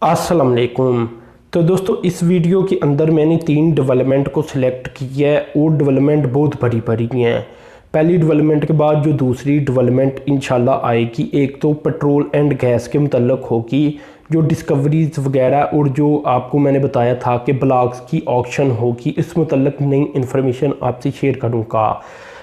अस्सलाम वालेकुम। तो दोस्तों इस वीडियो के अंदर मैंने 3 डेवलपमेंट को सिलेक्ट किया है और डेवलपमेंट बहुत बड़ी बड़ी हैं। पहली डेवलपमेंट के बाद जो दूसरी डेवलपमेंट इंशाल्लाह आएगी, एक तो पेट्रोल एंड गैस के मुतल्लक होगी, जो डिस्कवरीज वगैरह और जो आपको मैंने बताया था कि ब्लॉग्स की ऑक्शन होगी, इस मुतल्लक नई इन्फॉर्मेशन आपसे शेयर करूँगा।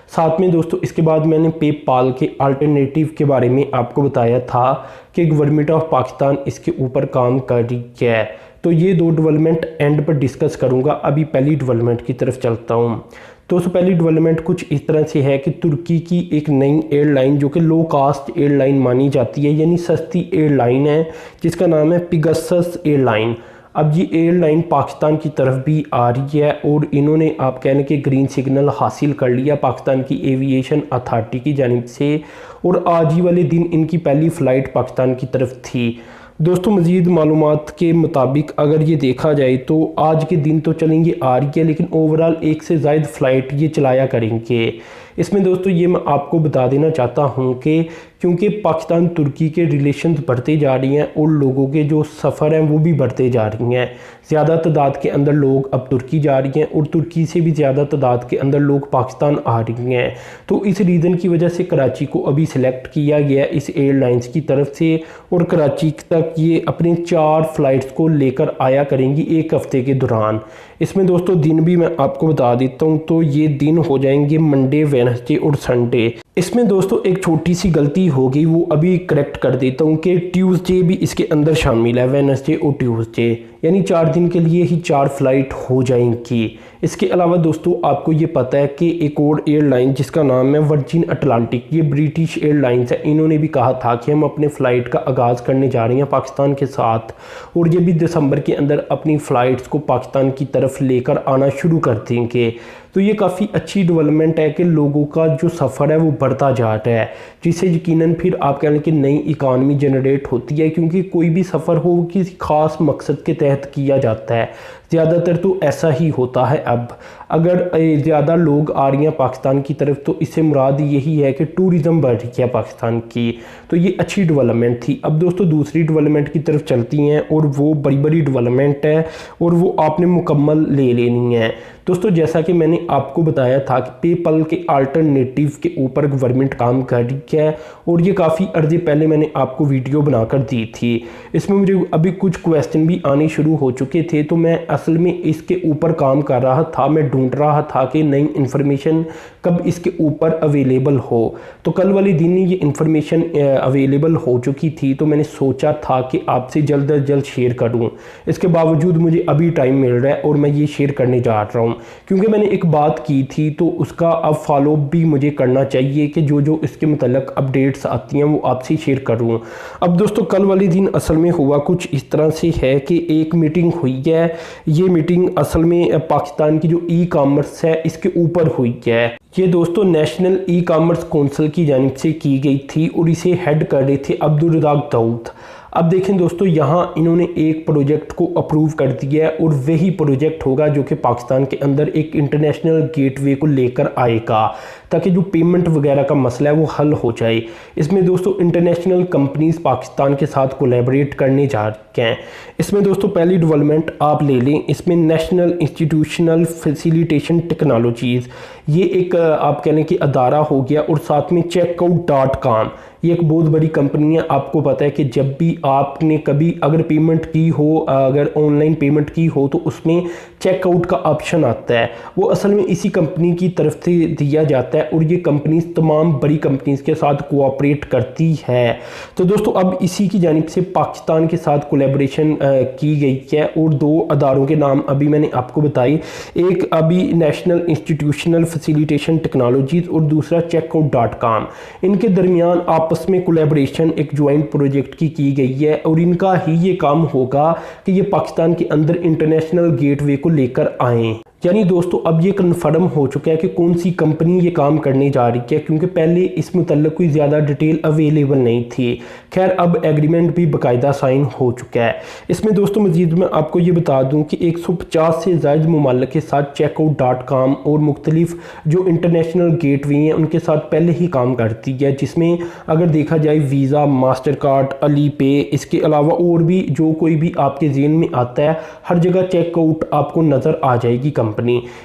साथ में दोस्तों इसके बाद मैंने पेपाल के अल्टरनेटिव के बारे में आपको बताया था कि गवर्नमेंट ऑफ पाकिस्तान इसके ऊपर काम कर रही है। तो ये 2 डेवलपमेंट एंड पर डिस्कस करूँगा। अभी पहली डेवलपमेंट की तरफ चलता हूँ। तो पहली डेवलपमेंट कुछ इस तरह से है कि तुर्की की एक नई एयरलाइन जो कि लो कास्ट एयरलाइन मानी जाती है, यानी सस्ती एयरलाइन है, जिसका नाम है पिगासस एयरलाइन। अब ये एयरलाइन पाकिस्तान की तरफ भी आ रही है और इन्होंने आप कहने के ग्रीन सिग्नल हासिल कर लिया पाकिस्तान की एविएशन अथॉरिटी की जानिब से, और आज ही वाले दिन इनकी पहली फ़्लाइट पाकिस्तान की तरफ थी। दोस्तों मज़ीद मालूमात के मुताबिक अगर ये देखा जाए तो आज के दिन तो चलेंगे आ रही है, लेकिन ओवरऑल 1 से ज़ायद फ़्लाइट ये चलाया करेंगे। इसमें दोस्तों ये मैं आपको बता देना चाहता हूँ कि क्योंकि पाकिस्तान तुर्की के रिलेशंस बढ़ते जा रही हैं और लोगों के जो सफ़र हैं वो भी बढ़ते जा रही हैं। ज़्यादा तादाद के अंदर लोग अब तुर्की जा रही हैं और तुर्की से भी ज़्यादा तादाद के अंदर लोग पाकिस्तान आ रही हैं। तो इस रीज़न की वजह से कराची को अभी सिलेक्ट किया गया इस एयरलाइंस की तरफ से, और कराची तक ये अपने 4 फ़्लाइट्स को लेकर आया करेंगी 1 हफ़्ते के दौरान। इसमें दोस्तों दिन भी मैं आपको बता देता हूँ, तो ये दिन हो जाएंगे मंडे, वेडनेसडे और संडे। इसमें दोस्तों एक छोटी सी गलती हो गई, वो अभी करेक्ट कर देता हूँ कि ट्यूसडे भी इसके अंदर शामिल है, वेडनेसडे और ट्यूसडे, यानी 4 दिन के लिए ही 4 फ़्लाइट हो जाएंगी। इसके अलावा दोस्तों आपको ये पता है कि एक और एयरलाइन जिसका नाम है वर्जिन अटलांटिक, ये ब्रिटिश एयरलाइंस है, इन्होंने भी कहा था कि हम अपने फ़्लाइट का आगाज़ करने जा रहे हैं पाकिस्तान के साथ, और ये भी दिसंबर के अंदर अपनी फ़्लाइट्स को पाकिस्तान की तरफ लेकर आना शुरू कर देंगे। तो ये काफ़ी अच्छी डेवलपमेंट है कि लोगों का जो सफ़र है वो बढ़ता जा रहा है, जिससे यकीनन फिर आप कह लें कि नई इकानमी जनरेट होती है, क्योंकि कोई भी सफ़र हो किसी ख़ास मकसद के तहत किया जाता है। ज़्यादातर तो ऐसा ही होता है। अब अगर ज़्यादा लोग आ रही हैं पाकिस्तान की तरफ तो इससे मुराद यही है कि टूरिज़म बढ़ रही है पाकिस्तान की। तो ये अच्छी डेवलपमेंट थी। अब दोस्तों दूसरी डेवलपमेंट की तरफ चलती हैं, और वो बड़ी बड़ी डेवलपमेंट है और वो आपने मुकम्मल ले लेनी है। दोस्तों जैसा कि मैंने आपको बताया था कि पेपल के अल्टरनेटिव के ऊपर गवर्नमेंट काम कर रही है, और ये काफ़ी अर्ज़े पहले मैंने आपको वीडियो बनाकर दी थी। इसमें मुझे अभी कुछ क्वेश्चन भी आने शुरू हो चुके थे, तो मैं असल में इसके ऊपर काम कर रहा था। मैं ढूंढ रहा था कि नई इन्फॉर्मेशन कब इसके ऊपर अवेलेबल हो। तो कल वाले दिन ये इन्फॉर्मेशन अवेलेबल हो चुकी थी, तो मैंने सोचा था कि आपसे जल्द अज जल्द शेयर करूँ। इसके बावजूद मुझे अभी टाइम मिल रहा है और मैं ये शेयर करने जा रहा हूँ, क्योंकि मैंने एक बात की थी तो उसका अब फॉलो भी मुझे करना चाहिए कि जो जो इसके मतलब अपडेट्स आती हैं वो आपसे शेयर करूँ। अब दोस्तों कल वाले दिन असल में हुआ कुछ इस तरह से है कि एक मीटिंग हुई है। ये मीटिंग असल में पाकिस्तान की जो ई कॉमर्स है इसके ऊपर हुई है। ये दोस्तों नेशनल ई कॉमर्स कौंसिल की जानिब से की गई थी और इसे हेड कर रहे थे अब्दुल रज़ाक दाऊद। अब देखें दोस्तों यहाँ इन्होंने एक प्रोजेक्ट को अप्रूव कर दिया है, और वही प्रोजेक्ट होगा जो कि पाकिस्तान के अंदर एक इंटरनेशनल गेटवे को लेकर आएगा, ताकि जो पेमेंट वगैरह का मसला है वो हल हो जाए। इसमें दोस्तों इंटरनेशनल कंपनीज पाकिस्तान के साथ कोलैबोरेट करने जा रहे हैं। इसमें दोस्तों पहली डेवलपमेंट आप ले लें, इसमें नेशनल इंस्टीट्यूशनल फैसिलिटेशन टेक्नोलॉजीज़, ये एक आप कह लें कि अदारा हो गया, और साथ में checkout.com, ये एक बहुत बड़ी कंपनी है। आपको पता है कि जब भी आपने कभी अगर पेमेंट की हो, अगर ऑनलाइन पेमेंट की हो, तो उसमें चेकआउट का ऑप्शन आता है, वो असल में इसी कंपनी की तरफ से दिया जाता है, और ये कंपनीज तमाम बड़ी कंपनीज के साथ कोऑपरेट करती है। तो दोस्तों अब इसी की जानिब से पाकिस्तान के साथ कोलैबोरेशन की गई है, और 2 अदारों के नाम अभी मैंने आपको बताई, एक अभी नेशनल इंस्टीट्यूशनल फैसिलिटेशन टेक्नोलॉजीज़ और दूसरा checkout.com। इनके दरमियान आपस में कोलैबोरेशन एक ज्वाइंट प्रोजेक्ट की गई है, और इनका ही ये काम होगा कि ये पाकिस्तान के अंदर इंटरनेशनल गेटवे को लेकर आएँ। यानी दोस्तों अब ये कन्फर्म हो चुका है कि कौन सी कंपनी ये काम करने जा रही है, क्योंकि पहले इस मुतल्लिक़ कोई ज़्यादा डिटेल अवेलेबल नहीं थी। खैर अब एग्रीमेंट भी बाकायदा साइन हो चुका है। इसमें दोस्तों मज़ीद मैं आपको ये बता दूं कि 150 से ज़ायद ममालिक के साथ checkout.com और मुख्तलिफ जो इंटरनेशनल गेटवे हैं उनके साथ पहले ही काम करती है, जिसमें अगर देखा जाए वीज़ा, मास्टर कार्ड, अली पे, इसके अलावा और भी जो कोई भी आपके ज़हन में आता है हर जगह चेकआउट आपको नज़र आ जाएगी कंपनी।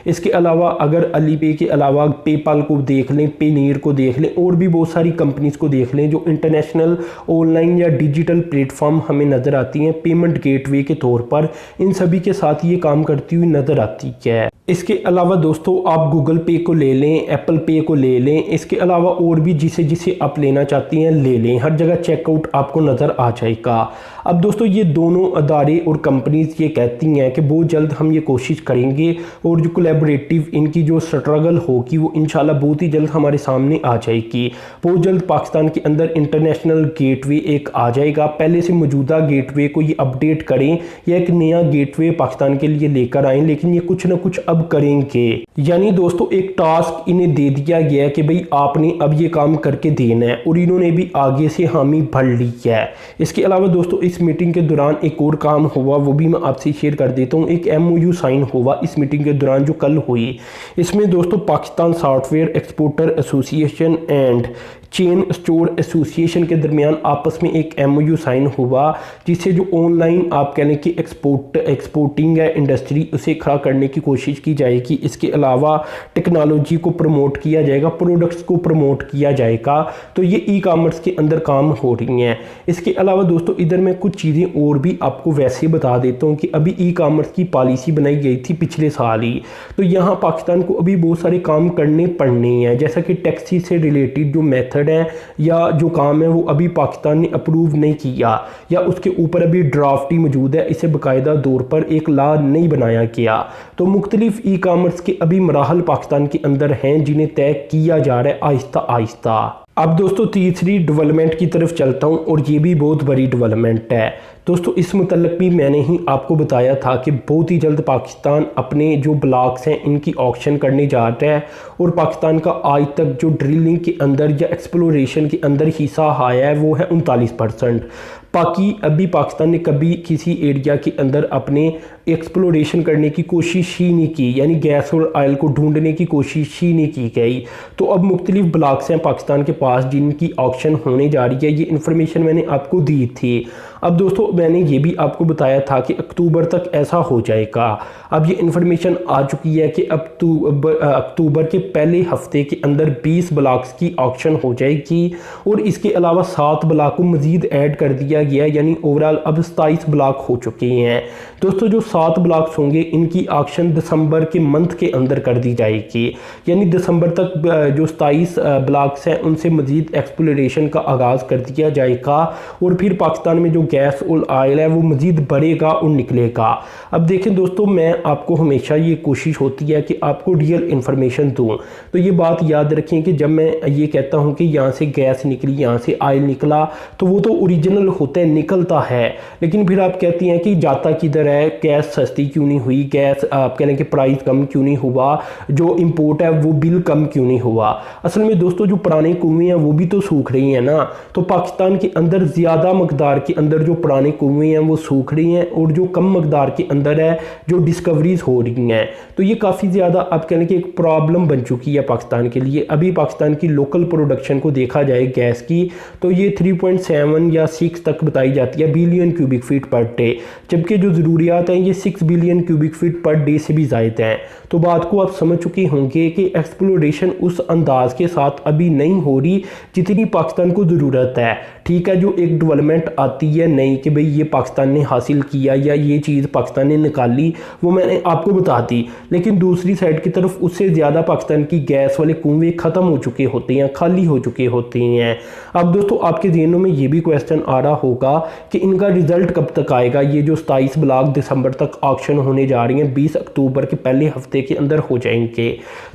इसके अलावा अगर अली पे के अलावा पेपाल को देख लें, पेनीर को देख लें, और भी बहुत सारी कंपनीज़ को देख लें जो इंटरनेशनल ऑनलाइन या डिजिटल प्लेटफॉर्म हमें नज़र आती हैं पेमेंट गेटवे के तौर पर, इन सभी के साथ ये काम करती हुई नज़र आती है। इसके अलावा दोस्तों आप गूगल पे को ले लें, एप्पल पे को ले लें, इसके अलावा और भी जिसे जिसे आप लेना चाहती हैं ले लें, हर जगह चेकआउट आपको नज़र आ जाएगा। अब दोस्तों ये दोनों अदारे और कंपनीज ये कहती हैं कि बहुत जल्द हम ये कोशिश करेंगे और जो कोलैबोरेटिव इनकी जो स्ट्रगल होगी वो इंशाल्लाह बहुत ही जल्द हमारे सामने आ जाएगी। बहुत जल्द पाकिस्तान के अंदर इंटरनेशनल गेटवे एक आ जाएगा। पहले से मौजूदा गेटवे को ये अपडेट करें या एक नया गेटवे पाकिस्तान के लिए लेकर आएँ, लेकिन ये कुछ ना कुछ अब करेंगे। यानी दोस्तों एक टास्क इन्हें दे दिया गया है कि भाई आपने अब ये काम करके देना है, और इन्होंने भी आगे से हामी भर ली है। इसके अलावा दोस्तों इस मीटिंग के दौरान एक और काम हुआ, वो भी मैं आपसे शेयर कर देता हूँ। एक MOU साइन हुआ इस मीटिंग के दौरान जो कल हुई। इसमें दोस्तों Pakistan software exporter association and chain store association के दरमियान आपस में एक MOU साइन हुआ, जिससे जो ऑनलाइन आप कह लें कि एक्सपोर्टिंग है इंडस्ट्री, उसे खड़ा करने की कोशिश की जाएगी। इसके अलावा टेक्नोलॉजी को प्रमोट किया जाएगा, प्रोडक्ट्स को प्रमोट किया जाएगा। तो ये ई-कॉमर्स के अंदर काम हो रही हैं। इसके अलावा दोस्तों इधर मैं कुछ चीज़ें और भी आपको वैसे बता देता हूँ कि अभी ई-कॉमर्स की पॉलिसी बनाई गई थी पिछले साल ही, तो यहाँ पाकिस्तान को अभी बहुत सारे काम करने पड़ने हैं, जैसा कि टैक्सी से रिलेटेड जो मेथड है या जो काम है वो अभी पाकिस्तान ने अप्रूव नहीं किया, या उसके ऊपर अभी ड्राफ्ट ही मौजूद है, इसे बाकायदा तौर पर एक लॉ नहीं बनाया गया। तो मुख्तलिफ ई-कॉमर्स के अभी मराहल पाकिस्तान के अंदर हैं जिन्हें तय किया जा रहा है आहिस्ता आहिस्ता। अब दोस्तों तीसरी डेवलपमेंट की तरफ चलता हूँ, और ये भी बहुत बड़ी डेवलपमेंट है दोस्तों। इस मुतल्लिक़ भी मैंने ही आपको बताया था कि बहुत ही जल्द पाकिस्तान अपने जो ब्लॉक्स हैं इनकी ऑक्शन करने जा रहा है, और पाकिस्तान का आज तक जो ड्रिलिंग के अंदर या एक्सप्लोरेशन के अंदर हिस्सा आया है वो है 39%। बाकी अभी पाकिस्तान ने कभी किसी एरिया के अंदर अपने एक्सप्लोरेशन करने की कोशिश ही नहीं की, यानी गैस और ऑयल को ढूंढने की कोशिश ही नहीं की गई। तो अब मुख्तलिफ ब्लॉक्स हैं पाकिस्तान के पास जिनकी ऑक्शन होने जा रही है, ये इन्फॉर्मेशन मैंने आपको दी थी। अब दोस्तों मैंने ये भी आपको बताया था कि अक्टूबर तक ऐसा हो जाएगा। अब ये इन्फॉर्मेशन आ चुकी है कि अक्टूबर के पहले हफ्ते के अंदर 20 ब्लॉक्स की ऑक्शन हो जाएगी, और इसके अलावा 7 ब्लॉक को मज़ीद ऐड कर दिया गया, यानी ओवरऑल अब 27 ब्लॉक हो चुके हैं। दोस्तों जो 7 ब्लॉक्स होंगे इनकी ऑक्शन दिसंबर के मंथ के अंदर कर दी जाएगी, यानी दिसंबर तक जो 27 ब्लॉक्स हैं उनसे मज़ीद एक्सप्लोरेशन का आगाज़ कर दिया जाएगा, और फिर पाकिस्तान में जो गैस और ऑयल है वो मज़ीद बढ़ेगा और निकलेगा। अब देखें दोस्तों, मैं आपको हमेशा ये कोशिश होती है कि आपको रियल इन्फॉर्मेशन दूँ, तो ये बात याद रखें कि जब मैं ये कहता हूँ कि यहाँ से गैस निकली, यहाँ से ऑयल निकला, तो वो तो ओरिजिनल होता है, निकलता है, लेकिन फिर आप कहती हैं कि जाता किधर है, गैस सस्ती क्यों नहीं हुई, गैस आप कह लें कि प्राइस कम क्यों नहीं हुआ, जो इम्पोर्ट है वो बिल कम क्यों नहीं हुआ। असल में दोस्तों जो पुराने कुएँ हैं वो भी तो सूख रही हैं ना, तो पाकिस्तान के अंदर ज़्यादा मकदार के अंदर जो पुराने कुएँ हैं वो सूख रही हैं, और जो कम मकदार के अंदर है जो डिस्कवरीज हो रही हैं, तो ये काफ़ी ज़्यादा आप कह लें कि एक प्रॉब्लम बन चुकी है पाकिस्तान के लिए। अभी पाकिस्तान की लोकल प्रोडक्शन को देखा जाए गैस की, तो ये 3.7 या 6 तक बताई जाती है billion cubic feet per day, जबकि जो ज़रूरियात हैं ये 6 billion cubic feet per day से भी ज़ायद हैं। तो बात को आप समझ चुके होंगे कि एक्सप्लोरेशन उस अंदाज के साथ अभी नहीं हो रही जितनी पाकिस्तान को ज़रूरत है। ठीक है, जो एक डेवलपमेंट आती है नहीं कि भाई ये पाकिस्तान ने हासिल किया या ये चीज़ पाकिस्तान ने निकाली, वो मैंने आपको बता दी, लेकिन दूसरी साइड की तरफ उससे ज़्यादा पाकिस्तान की गैस वाले कुएँ ख़त्म हो चुके होते हैं, खाली हो चुके होते हैं। अब दोस्तों आपके ज़हनों में ये भी क्वेश्चन आ रहा होगा कि इनका रिज़ल्ट कब तक आएगा। ये जो 27 ब्लॉक दिसंबर तक ऑक्शन होने जा रही हैं, 20 अक्टूबर के पहले हफ्ते के अंदर हो जाएंगे।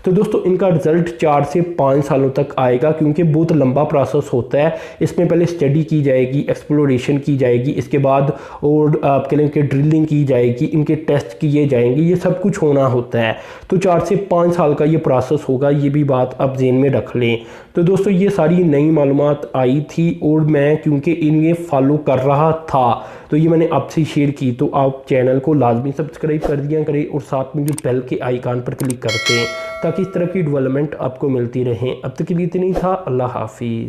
तो दोस्तों इनका रिज़ल्ट 4 से 5 सालों तक आएगा, क्योंकि बहुत लंबा प्रोसेस होता है। इसमें पहले स्टडी की जाएगी, एक्सप्लोरेशन की जाएगी, इसके बाद और आप कह लें कि ड्रिलिंग की जाएगी, इनके टेस्ट किए जाएंगे, ये सब कुछ होना होता है। तो 4 से 5 साल का ये प्रोसेस होगा, ये भी बात आप ज़हन में रख लें। तो दोस्तों ये सारी नई मालूमात आई थी और मैं क्योंकि इन्हें फॉलो कर रहा था तो ये मैंने आपसे शेयर की। तो आप चैनल को लाजमी सब्सक्राइब कर दिया करें और साथ में जो बेल के आइकन पर क्लिक करते हैं ताकि इस तरह की डेवलपमेंट आपको मिलती रहें। अब तक के लिए इतना ही था। अल्लाह हाफिज़।